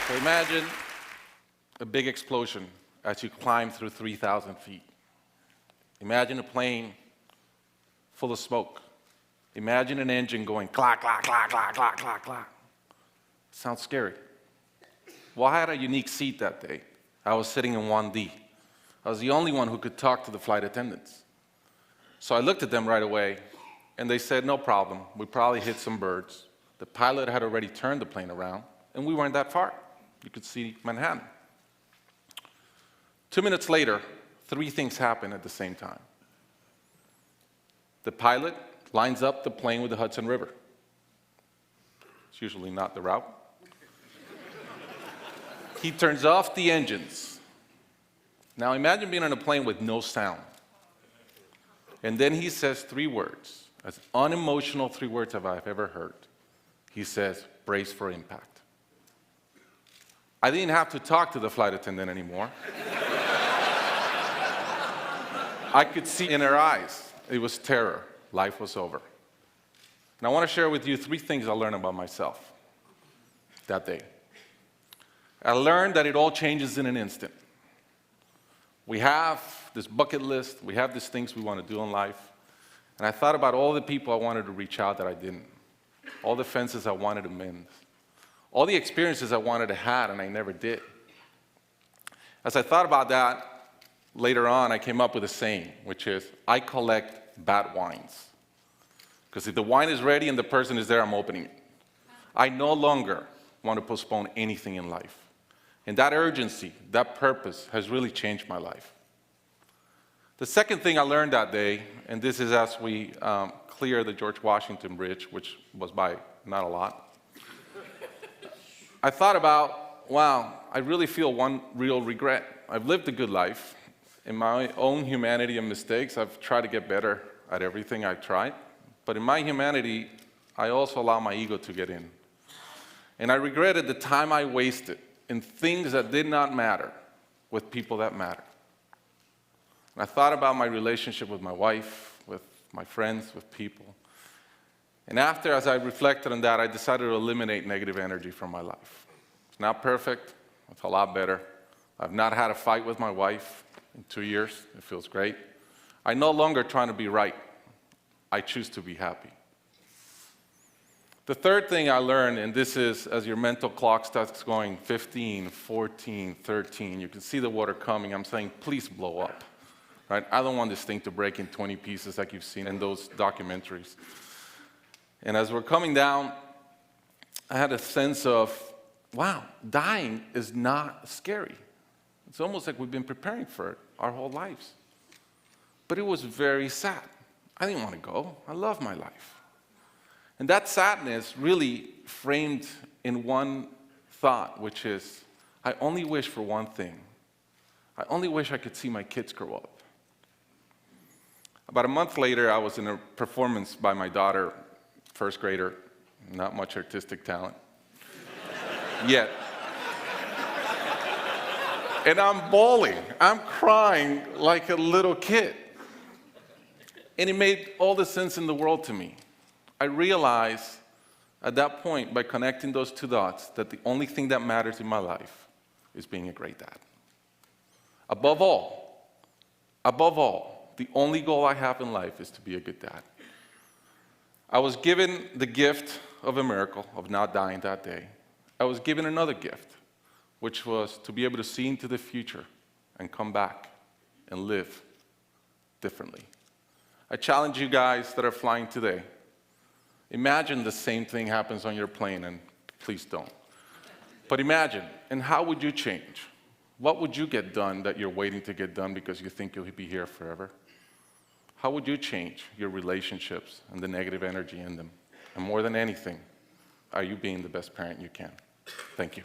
So imagine a big explosion as you climb through 3,000 feet. Imagine a plane full of smoke. Imagine an engine going clack, clack, clack, clack, clack, clack, clack. Sounds scary. Well, I had a unique seat that day. I was sitting in 1D. I was the only one who could talk to the flight attendants. So I looked at them right away, and they said, no problem. We probably hit some birds. The pilot had already turned the plane around, and we weren't that far. You could see Manhattan. 2 minutes later, 3 things happened at the same time. The pilot lines up the plane with the Hudson River. It's usually not the route. He turns off the engines. Now imagine being on a plane with no sound. And then he says 3 words, as unemotional 3 words as I've ever heard. He says, brace for impact. I didn't have to talk to the flight attendant anymore. I could see in her eyes, it was terror. Life was over. And I want to share with you 3 things I learned about myself that day. I learned that it all changes in an instant. We have this bucket list, we have these things we want to do in life, and I thought about all the people I wanted to reach out that I didn't, all the fences I wanted to mend, all the experiences I wanted to have and I never did. As I thought about that, later on I came up with a saying, which is, I collect bad wines. Because if the wine is ready and the person is there, I'm opening it. I no longer want to postpone anything in life. And that urgency, that purpose has really changed my life. The second thing I learned that day, and this is as we clear the George Washington Bridge, which was by not a lot, I thought about, wow, I really feel one real regret. I've lived a good life. In my own humanity and mistakes, I've tried to get better at everything I've tried. But in my humanity, I also allow my ego to get in. And I regretted the time I wasted in things that did not matter with people that matter. And I thought about my relationship with my wife, with my friends, with people. And after, as I reflected on that, I decided to eliminate negative energy from my life. It's not perfect. It's a lot better. I've not had a fight with my wife in 2 years. It feels great. I'm no longer trying to be right. I choose to be happy. The third thing I learned, and this is as your mental clock starts going 15, 14, 13, you can see the water coming. I'm saying, please blow up. Right? I don't want this thing to break in 20 pieces like you've seen in those documentaries. And as we're coming down, I had a sense of, wow, dying is not scary. It's almost like we've been preparing for it our whole lives. But it was very sad. I didn't want to go. I love my life. And that sadness really framed in one thought, which is, I only wish for one thing. I only wish I could see my kids grow up. About a month later, I was in a performance by my daughter, first grader, not much artistic talent, yet. And I'm bawling, I'm crying like a little kid. And it made all the sense in the world to me. I realized at that point, by connecting those 2 dots, that the only thing that matters in my life is being a great dad. Above all, the only goal I have in life is to be a good dad. I was given the gift of a miracle of not dying that day. I was given another gift, which was to be able to see into the future and come back and live differently. I challenge you guys that are flying today. Imagine the same thing happens on your plane, and please don't. But imagine, and how would you change? What would you get done that you're waiting to get done because you think you'll be here forever? How would you change your relationships and the negative energy in them? And more than anything, are you being the best parent you can? Thank you.